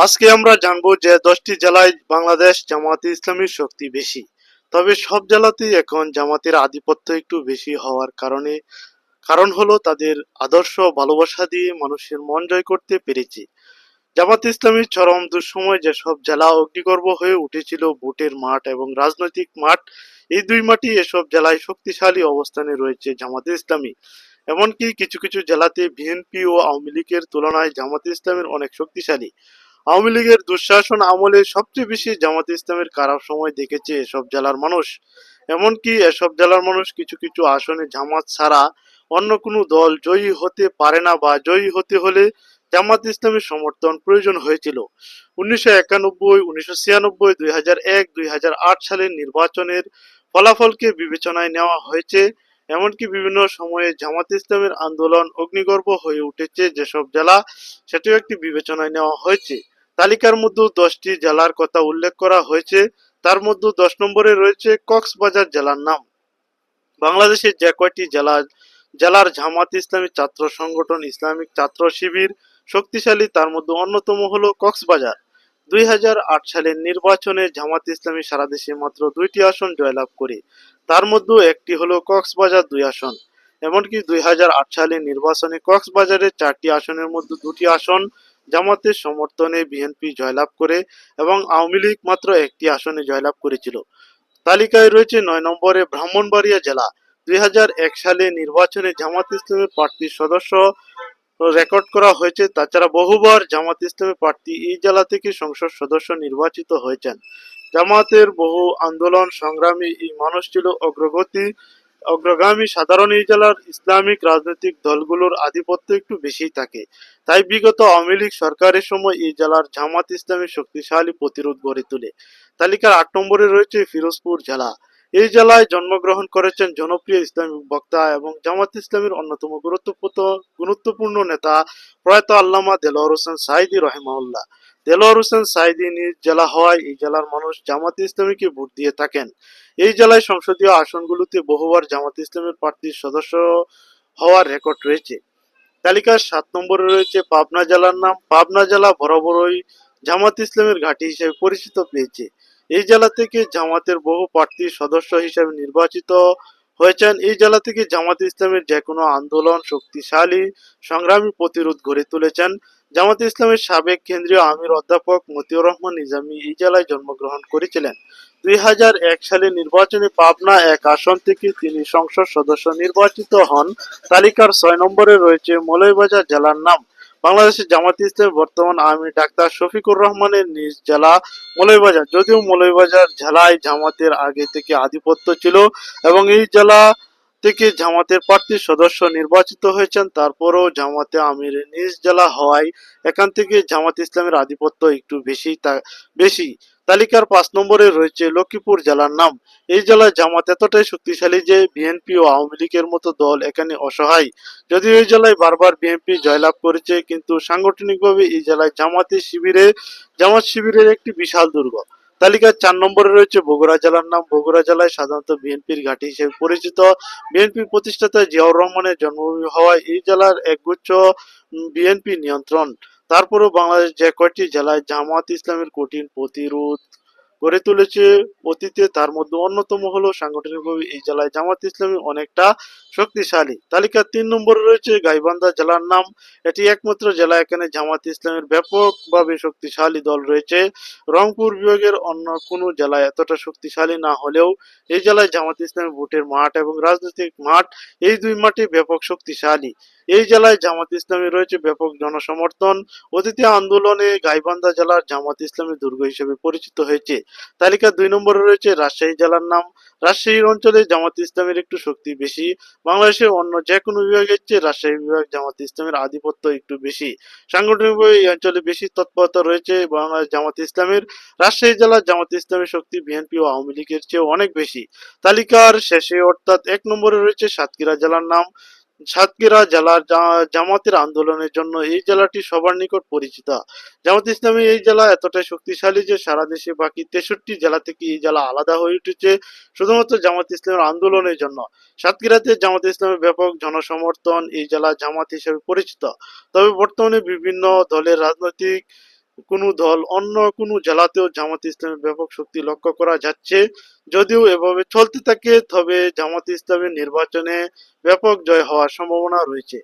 আজকে আমরা জানবো যে 10টি জেলায় বাংলাদেশ জামাতে ইসলামীর শক্তি বেশি। তবে সব জেলাতেই এখন জামাতের আধিপত্য একটু বেশি হওয়ার কারণ হলো তাদের আদর্শ ভালোবাসা দিয়ে মানুষের মন জয় করতে পেরেছে। জামাত ইসলামীর চরম দুঃসময় যেসব জেলা অগ্নিগর্ভ হয়ে উঠেছিল ভোটের মাঠ এবং রাজনৈতিক মাঠ, এই দুই মাঠই এসব জেলায় শক্তিশালী অবস্থানে রয়েছে জামাতে ইসলামী। এমনকি কিছু কিছু জেলাতে বিএনপি ও আওয়ামী লীগের তুলনায় জামাতে ইসলামের অনেক শক্তিশালী। আওয়ামী লীগের দুঃশাসন আমলে সবচেয়ে বেশি জামাতে ইসলামের খারাপ সময় দেখেছে এসব জেলার মানুষ। এমনকি এসব জেলার মানুষ কিছু কিছু আসনে জামাত ছাড়া অন্য কোনো দল জয়ী হতে পারে না বা জয়ী হতে হলে জামাত ইসলামের সমর্থন প্রয়োজন হয়েছিল। 1991, 1996, 2001, 2008 সালের নির্বাচনের ফলাফলকে বিবেচনায় নেওয়া হয়েছে। এমনকি বিভিন্ন সময়ে জামাত ইসলামের আন্দোলন অগ্নিগর্ভ হয়ে উঠেছে যেসব জেলা, সেটিও একটি বিবেচনায় নেওয়া হয়েছে। তালিকার মধ্যে 10টি জেলার কথা উল্লেখ করা হয়েছে। তার মধ্যে 10 নম্বরে রয়েছে কক্সবাজার জেলার নাম। বাংলাদেশের যে কয়টি জেলার জামাত ইসলামী ছাত্র সংগঠন ইসলামিক ছাত্র শিবির শক্তিশালী তার মধ্যে অন্যতম হলো কক্সবাজার। 2008 সালের নির্বাচনে জামাত ইসলামী সারা দেশে মাত্র 2টি আসন জয়লাভ করে। তার মধ্যে একটি হলো কক্সবাজার 2 আসন। এমনকি 2008 সালের নির্বাচনে কক্সবাজারের 4টি আসনের মধ্যে 2টি আসন জামাতের সমর্থনে বিএনপি জয়লাভ করে এবং আওয়ামী লীগ মাত্র একটি আসনে জয়লাভ করেছিল। তালিকায় রয়েছে 9 নম্বরে ব্রাহ্মণবাড়িয়া জেলা। 2001 সালে নির্বাচনে জামাত ইসলামের প্রার্থীর সদস্য রেকর্ড করা হয়েছে। তাছাড়া বহুবার জামাত ইসলামের প্রার্থী এই জেলা থেকে সংসদ সদস্য নির্বাচিত হয়েছেন। জামাতের বহু আন্দোলন সংগ্রামী এই মানুষ ছিল অগ্রগামী। সাধারণ এই জেলার ইসলামিক রাজনৈতিক দলগুলোর আধিপত্য একটু বেশি থাকে। তাই বিগত আওয়ামী লীগ সরকারের সময় এই জেলার জামাত ইসলামী শক্তিশালী প্রতিরোধ গড়ে তোলে। তালিকার 8 নম্বরে রয়েছে ফিরোজপুর জেলা। এই জেলায় জন্মগ্রহণ করেছেন জনপ্রিয় ইসলামিক বক্তা এবং জামাত ইসলামীর অন্যতম গুরুত্বপূর্ণ নেতা প্রয়াত আল্লামা দেলোয়ার হোসেন সাঈদী রহিমাহুল্লাহ। দেলোয়ার হোসেন সাঈদী নিজ জেলা হওয়ায় এই জেলার মানুষ জামাত ইসলামীকে ভোট দিয়ে থাকেন। এই জেলায় সংসদীয় আসনগুলোতে বহুবার জামাত ইসলামের প্রার্থীর সদস্য হওয়ার রেকর্ড রয়েছে। তালিকার 7 নম্বরে রয়েছে পাবনা জেলার নাম। পাবনা জেলা বরাবরই জামাত ইসলামের ঘাঁটি হিসেবে পরিচিত পেয়েছে। এই জেলা থেকে জামাতের বহু প্রার্থী সদস্য হিসেবে নির্বাচিত হয়েছেন। এই জেলা থেকে জামাত ইসলামের যে কোনো আন্দোলন শক্তিশালী সংগ্রামী প্রতিরোধ গড়ে তুলেছেন। জামাত ইসলামের সাবেক কেন্দ্রীয় আমির অধ্যাপক মতিউর রহমান নিজামী এই জেলায় জন্মগ্রহণ করেছিলেন। 2001 সালে নির্বাচনে পাবনা 1 আসন থেকে তিনি সংসদ সদস্য নির্বাচিত হন। তালিকার 6 নম্বরে রয়েছে মৌলভীবাজার জেলার নাম। বাংলাদেশের জামাত ইসলামের বর্তমান আমির ডাক্তার শফিকুর রহমানের নিজ জেলা মৌলভীবাজার। যদিও মৌলভীবাজার জেলায় জামাতের আগে থেকে আধিপত্য ছিল এবং এই জেলা থেকে জামাতের প্রার্থী সদস্য নির্বাচিত হয়েছেন, তারপরও জামাতে আমিরের নিজ জেলা হওয়ায় এখান থেকে জামাত ইসলামের আধিপত্য একটু বেশি। তালিকার 5 নম্বরে রয়েছে লক্ষ্মীপুর জেলার নাম। এই জেলায় জামাত এতটাই শক্তিশালী যে বিএনপি ও আওয়ামী লীগের মতো দল এখানে অসহায়। যদিও এই জেলায় বারবার বিএনপি জয়লাভ করেছে, কিন্তু সাংগঠনিকভাবে এই জেলায় জামাত শিবিরের একটি বিশাল দুর্গ। তালিকার 4 নম্বরে রয়েছে বগুড়া জেলার নাম। বগুড়া জেলায় সাধারণত বিএনপির ঘাঁটি হিসেবে পরিচিত। বিএনপির প্রতিষ্ঠাতা জিয়াউর রহমানের জন্মভূমি হওয়ায় এই জেলার একগুচ্ছ বিএনপি নিয়ন্ত্রণ। তারপরেও বাংলাদেশ যে কয়টি জেলায় জামাত ইসলামের কঠিন প্রতিরোধ গড়ে তুলেছে অতীতে, তার মধ্যে অন্যতম হলো সাংগঠনিকভাবে এই জেলায় জামাত ইসলামী অনেকটা শক্তিশালী। তালিকার 3 নম্বরে রয়েছে গাইবান্ধা জেলার নাম। এটি একমাত্র জেলা এখানে জামাত ইসলামের ব্যাপকভাবে শক্তিশালী দল রয়েছে। রংপুর বিভাগের অন্য কোনো জেলায় এতটা শক্তিশালী না হলেও এই জেলায় জামাত ইসলামের ভোটের মাঠ এবং রাজনৈতিক মাঠ, এই দুই মাঠে ব্যাপক শক্তিশালী। এই জেলায় জামাত ইসলামী রয়েছে ব্যাপক জনসমর্থন। অতীতে আন্দোলনে গাইবান্ধা জেলার জামাত ইসলামী দুর্গ হিসেবে পরিচিত হয়েছে। তালিকার 2 নম্বরে রয়েছে রাজশাহী জেলার নাম। রাজশাহীর অঞ্চলে জামাত ইসলামের একটু শক্তি বেশি। বাংলাদেশের অন্য যে কোনো বিভাগের চেয়ে রাজশাহী বিভাগ জামাত ইসলামের আধিপত্য একটু বেশি। সাংগঠনিকভাবে এই অঞ্চলে বেশি তৎপরতা রয়েছে বাংলাদেশ জামাত ইসলামের। রাজশাহী জেলার জামাত ইসলামের শক্তি বিএনপি ও আওয়ামী লীগের চেয়ে অনেক বেশি। তালিকার শেষে অর্থাৎ 1 নম্বরে রয়েছে সাতক্ষীরা জেলার নাম। সাতক্ষীরা জেলার জামাতের আন্দোলনের জন্য এই জেলাটি সবার নিকট পরিচিত। জামাত ইসলামী এই জেলা এতটাই শক্তিশালী যে সারা দেশে বাকি 63 জেলা থেকে এই জেলা আলাদা হয়ে উঠেছে শুধুমাত্র জামাত ইসলামের আন্দোলনের জন্য। সাতক্ষীরাতে জামাত ইসলামের ব্যাপক জনসমর্থন, এই জেলা জামাত হিসেবে পরিচিত। তবে বর্তমানে বিভিন্ন দলের রাজনৈতিক কোনো দল অন্য কোনো জেলাতেও জামাত ইসলামের ব্যাপক শক্তি লক্ষ্য করা যাচ্ছে। যদিও এভাবে চলতে থাকে তবে জামাত ইসলামের নির্বাচনে ব্যাপক জয় হওয়ার সম্ভাবনা রয়েছে।